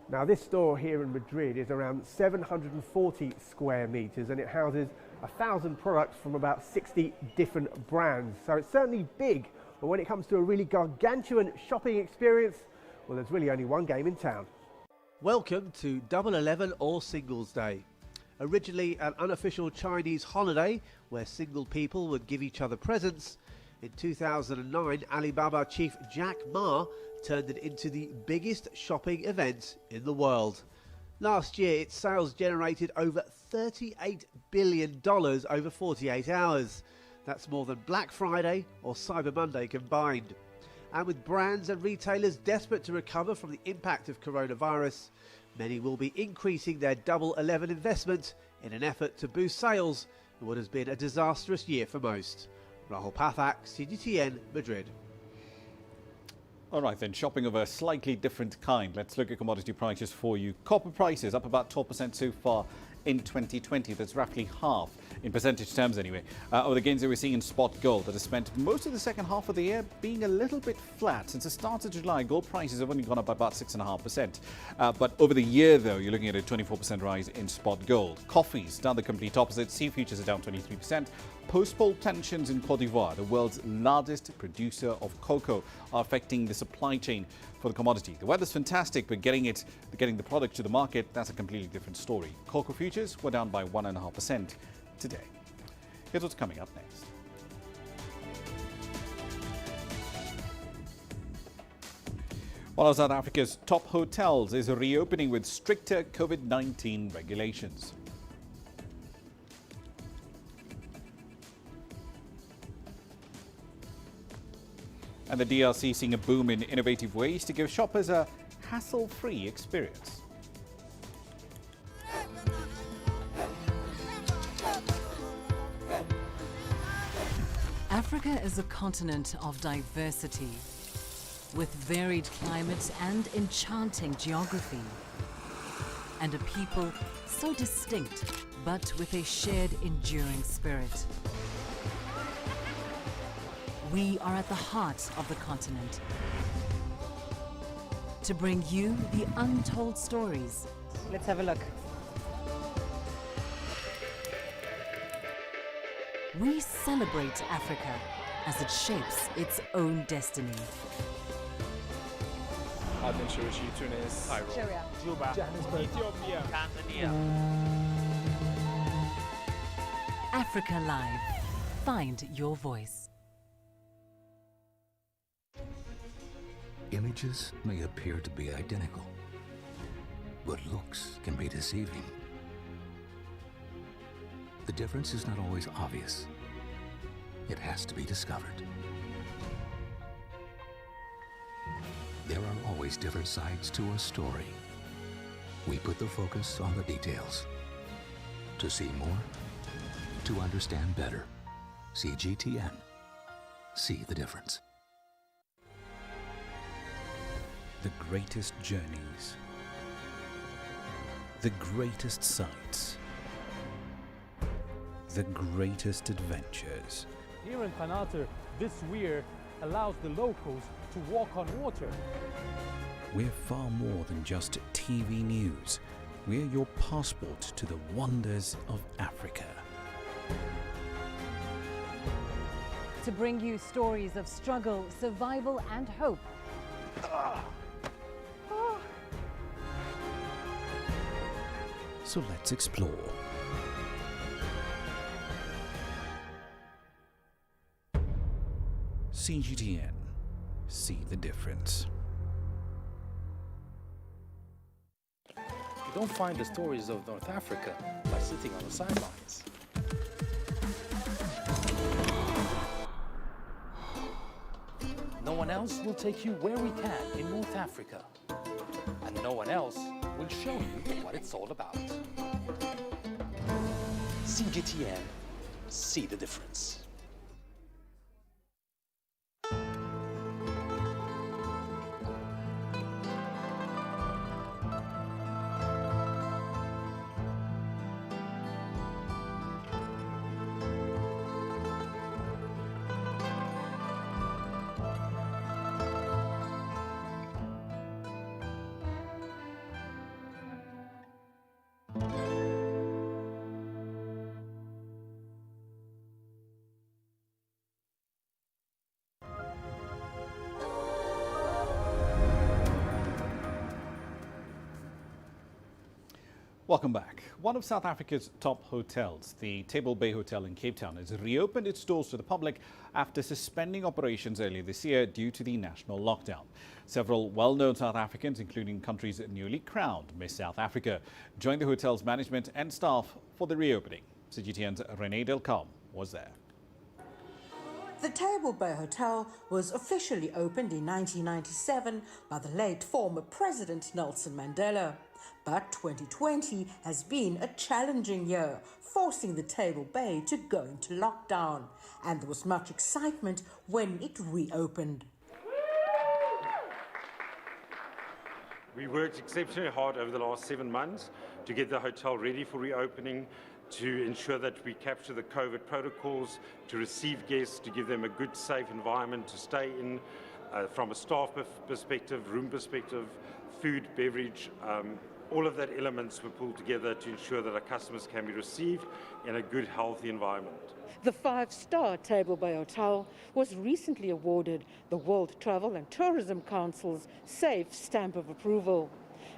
Now, this store here in Madrid is around 740 square meters and it houses 1,000 products from about 60 different brands. So it's certainly big, but when it comes to a really gargantuan shopping experience, well, there's really only one game in town. Welcome to Double 11 or Singles Day. Originally an unofficial Chinese holiday where single people would give each other presents, in 2009 Alibaba chief Jack Ma turned it into the biggest shopping event in the world. Last year its sales generated over $38 billion over 48 hours. That's more than Black Friday or Cyber Monday combined. And with brands and retailers desperate to recover from the impact of coronavirus, many will be increasing their Double 11 investment in an effort to boost sales in what has been a disastrous year for most. Rahul Pathak, CGTN, Madrid. All right, then, shopping of a slightly different kind. Let's look at commodity prices for you. Copper prices up about 12% so far in 2020. That's roughly half in percentage terms anyway, of the gains that we're seeing in spot gold that has spent most of the second half of the year being a little bit flat. Since the start of July, gold prices have only gone up by about 6.5%. But over the year, though, you're looking at a 24% rise in spot gold. Coffee's done the complete opposite. Sea futures are down 23%. Post-poll tensions in Cote d'Ivoire, the world's largest producer of cocoa, are affecting the supply chain for the commodity. The weather's fantastic, but getting the product to the market, that's a completely different story. Cocoa futures were down by 1.5% today. Here's what's coming up next. One of South Africa's top hotels is reopening with stricter COVID-19 regulations. And the DRC seeing a boom in innovative ways to give shoppers a hassle-free experience. Africa is a continent of diversity, with varied climates and enchanting geography, and a people so distinct, but with a shared enduring spirit. We are at the heart of the continent to bring you the untold stories. Let's have a look. We celebrate Africa as it shapes its own destiny. I've been Tunis, Cairo, Juba, Johannesburg, Ethiopia, Tanzania. Africa Live. Find your voice. Images may appear to be identical, but looks can be deceiving. The difference is not always obvious. It has to be discovered. There are always different sides to a story. We put the focus on the details. To see more, to understand better. CGTN. See the difference. The greatest journeys, the greatest sights, the greatest adventures. Here in Panater, this weir allows the locals to walk on water. We're far more than just TV news. We're your passport to the wonders of Africa. To bring you stories of struggle, survival and hope. So let's explore. CGTN. See the difference. You don't find the stories of North Africa by sitting on the sidelines. No one else will take you where we can in North Africa. And no one else will show you what it's all about. CGTN, see the difference. Welcome back. One of South Africa's top hotels, the Table Bay Hotel in Cape Town, has reopened its doors to the public after suspending operations earlier this year due to the national lockdown. Several well-known South Africans, including countries newly crowned Miss South Africa, joined the hotel's management and staff for the reopening. CGTN's Renee Delcalm was there. The Table Bay Hotel was officially opened in 1997 by the late former President Nelson Mandela. But 2020 has been a challenging year, forcing the Table Bay to go into lockdown. And there was much excitement when it reopened. We worked exceptionally hard over the last 7 months to get the hotel ready for reopening. to ensure that we capture the COVID protocols, to receive guests, to give them a good, safe environment to stay in, from a staff perspective, room perspective, food, beverage, all of that elements were pulled together to ensure that our customers can be received in a good, healthy environment. The 5-star Table Bay Hotel was recently awarded the World Travel and Tourism Council's SAFE stamp of approval,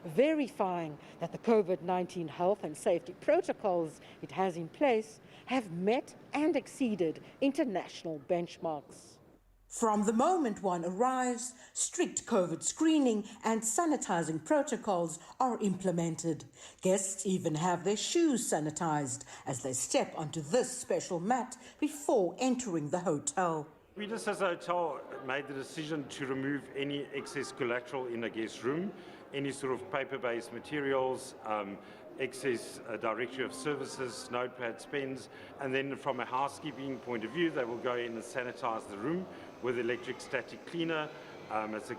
verifying that the COVID-19 health and safety protocols it has in place have met and exceeded international benchmarks. From the moment one arrives, strict COVID screening and sanitizing protocols are implemented. Guests even have their shoes sanitized as they step onto this special mat before entering the hotel. We just as a hotel made the decision to remove any excess collateral in a guest room, any sort of paper-based materials, excess directory of services, notepads, pens, and then from a housekeeping point of view, they will go in and sanitize the room with electric static cleaner. It's a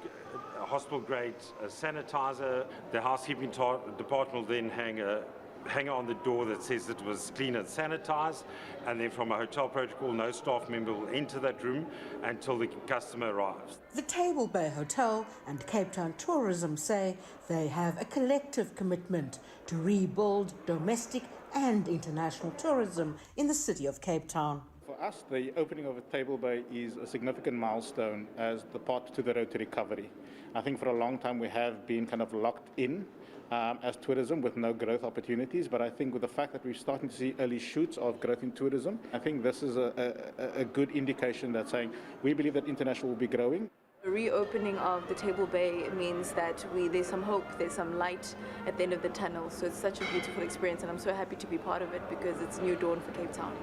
hospital-grade sanitizer. The housekeeping department will then hang a hanger on the door that says it was clean and sanitized, and then from a hotel protocol, no staff member will enter that room until the customer arrives. The Table Bay Hotel and Cape Town Tourism say they have a collective commitment to rebuild domestic and international tourism in the city of Cape Town. For us, the opening of a Table Bay is a significant milestone as the part to the road to recovery. I think for a long time we have been kind of locked in as tourism with no growth opportunities, but I think with the fact that we're starting to see early shoots of growth in tourism, I think this is a good indication that's saying we believe that international will be growing. The reopening of the Table Bay means that there's some hope, there's some light at the end of the tunnel, so it's such a beautiful experience and I'm so happy to be part of it because it's a new dawn for Cape Town.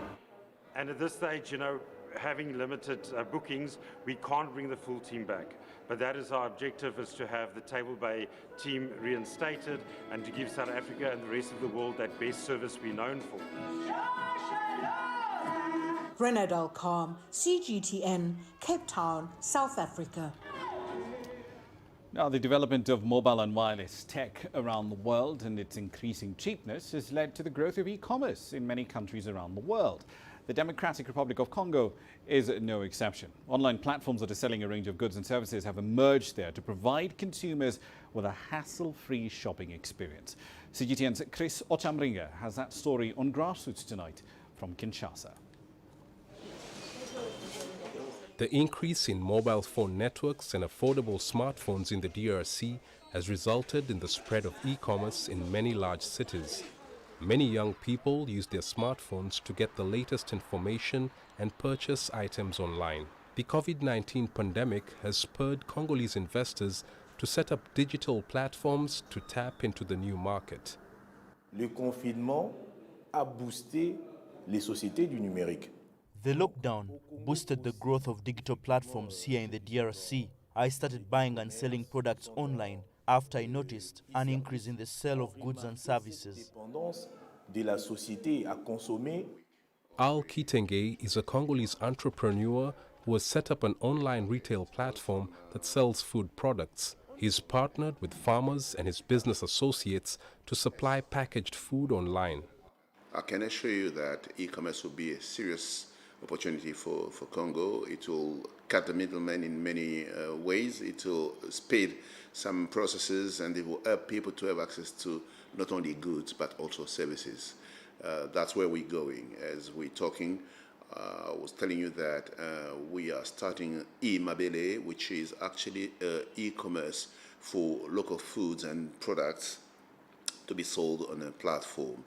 And at this stage, you know, having limited bookings, we can't bring the full team back. But that is our objective, is to have the Table Bay team reinstated and to give South Africa and the rest of the world that best service we're known for. Renad Al-Khan, CGTN, Cape Town, South Africa. Now, the development of mobile and wireless tech around the world and its increasing cheapness has led to the growth of e-commerce in many countries around the world. The Democratic Republic of Congo is no exception. Online platforms that are selling a range of goods and services have emerged there to provide consumers with a hassle-free shopping experience. CGTN's Chris Ochamringa has that story on Grassroots tonight from Kinshasa. The increase in mobile phone networks and affordable smartphones in the DRC has resulted in the spread of e-commerce in many large cities. Many young people use their smartphones to get the latest information and purchase items online. The COVID-19 pandemic has spurred Congolese investors to set up digital platforms to tap into the new market. Le confinement a boosté les sociétés du numérique. The lockdown boosted the growth of digital platforms here in the DRC. I started buying and selling products online after I noticed an increase in the sale of goods and services. De la société à consommer. Al Kitenge is a Congolese entrepreneur who has set up an online retail platform that sells food products. He's partnered with farmers and his business associates to supply packaged food online. I can assure you that e-commerce will be a serious opportunity for Congo. It will cut the middleman in many ways. It will speed some processes, and it will help people to have access to not only goods but also services. That's where we're going. As we're talking, I was telling you that we are starting e-Mabele, which is actually e-commerce for local foods and products to be sold on a platform.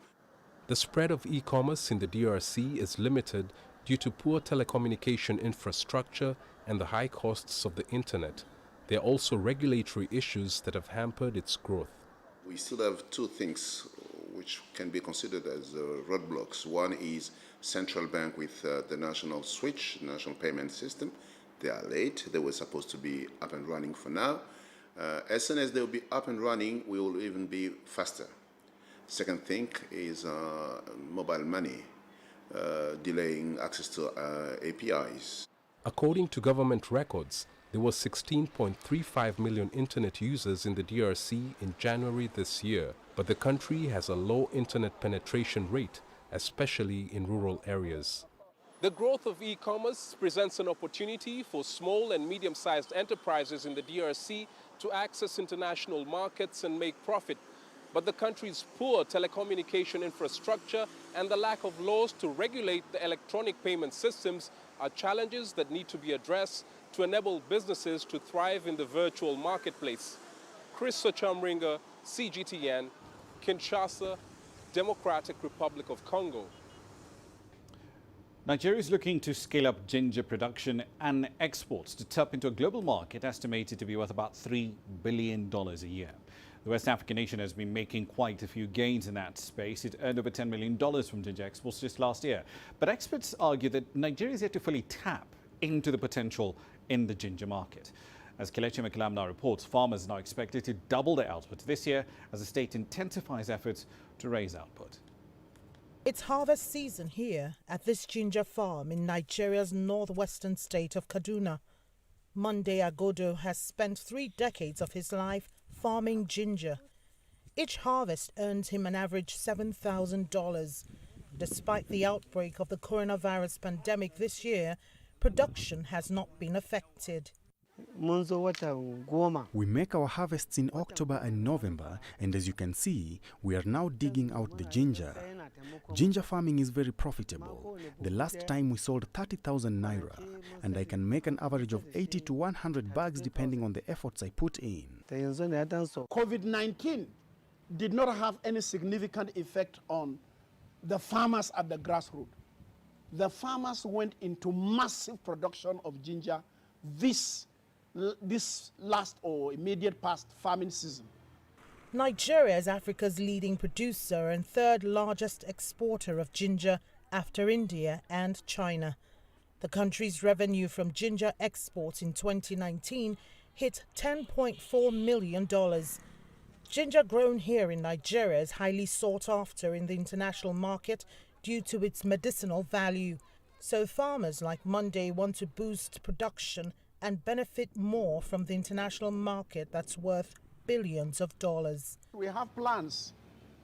The spread of e-commerce in the DRC is limited due to poor telecommunication infrastructure and the high costs of the internet. There are also regulatory issues that have hampered its growth. We still have two things which can be considered as roadblocks. One is central bank with the national switch, national payment system. They are late. They were supposed to be up and running for now. As soon as they will be up and running, we will even be faster. Second thing is mobile money, delaying access to APIs. According to government records, there were 16.35 million internet users in the DRC in January this year, but the country has a low internet penetration rate especially in rural areas. The growth of e-commerce presents an opportunity for small and medium-sized enterprises in the DRC to access international markets and make profit. But the country's poor telecommunication infrastructure and the lack of laws to regulate the electronic payment systems are challenges that need to be addressed to enable businesses to thrive in the virtual marketplace. Chris Ochamringa, CGTN, Kinshasa, Democratic Republic of Congo. Nigeria is looking to scale up ginger production and exports to tap into a global market estimated to be worth about $3 billion a year. The West African nation has been making quite a few gains in that space. It earned over $10 million from ginger exports just last year. But experts argue that Nigeria is yet to fully tap into the potential in the ginger market. As Kelechi Mekalam now reports, farmers are now expected to double their output this year as the state intensifies efforts to raise output. It's harvest season here at this ginger farm in Nigeria's northwestern state of Kaduna. Monday Agodo has spent 3 decades of his life farming ginger. Each harvest earns him an average $7,000. Despite the outbreak of the coronavirus pandemic this year, production has not been affected. We make our harvests in October and November, and as you can see, we are now digging out the ginger. Ginger farming is very profitable. The last time we sold 30,000 naira, and I can make an average of 80 to 100 bags depending on the efforts I put in. COVID-19 did not have any significant effect on the farmers at the grassroots. The farmers went into massive production of ginger this last or immediate past farming season. Nigeria is Africa's leading producer and 3rd largest exporter of ginger after India and China. The country's revenue from ginger exports in 2019 hit $10.4 million. Ginger grown here in Nigeria is highly sought after in the international market due to its medicinal value. So farmers like Monday want to boost production and benefit more from the international market that's worth billions of dollars. We have plans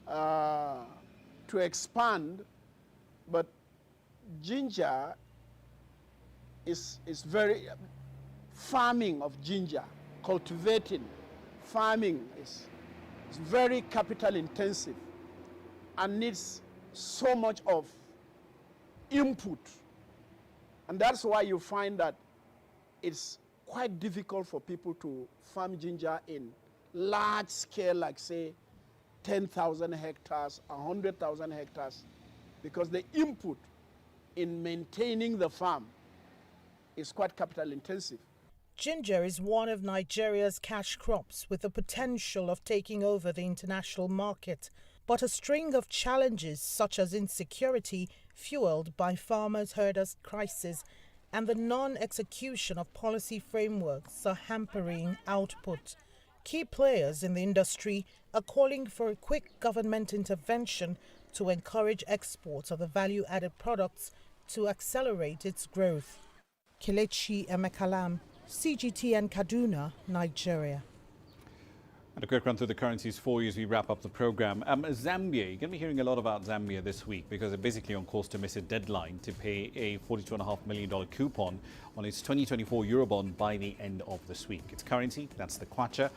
to expand, but ginger is very, farming of ginger, cultivating, farming is very capital intensive and needs so much of input. And that's why you find that it's quite difficult for people to farm ginger in large scale, like say 10,000 hectares, 100,000 hectares, because the input in maintaining the farm is quite capital intensive. Ginger is one of Nigeria's cash crops with the potential of taking over the international market. But a string of challenges such as insecurity, fueled by farmers' herders' crisis, and the non-execution of policy frameworks are hampering output. Key players in the industry are calling for a quick government intervention to encourage exports of the value-added products to accelerate its growth. Kelechi Mekalam, CGTN Kaduna, Nigeria. And a quick run through the currencies for you as we wrap up the program. Zambia, you're going to be hearing a lot about Zambia this week because they're basically on course to miss a deadline to pay a $42.5 million coupon on its 2024 Eurobond by the end of this week. Its currency, that's the kwacha,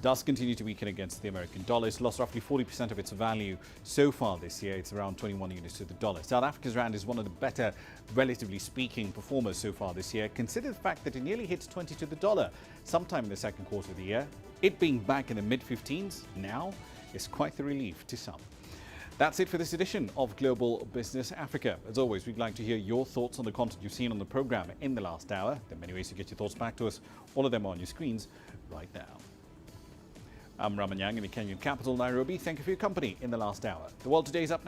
does continue to weaken against the American dollar. It's lost roughly 40% of its value so far this year. It's around 21 units to the dollar. South Africa's rand is one of the better, relatively speaking, performers so far this year. Consider the fact that it nearly hits 20 to the dollar sometime in the second quarter of the year. It being back in the mid-15s now is quite the relief to some. That's it for this edition of Global Business Africa. As always, we'd like to hear your thoughts on the content you've seen on the program in the last hour. There are many ways to get your thoughts back to us. All of them are on your screens right now. I'm Ramah Nyang in the Kenyan capital, Nairobi. Thank you for your company in the last hour. The World Today is up next.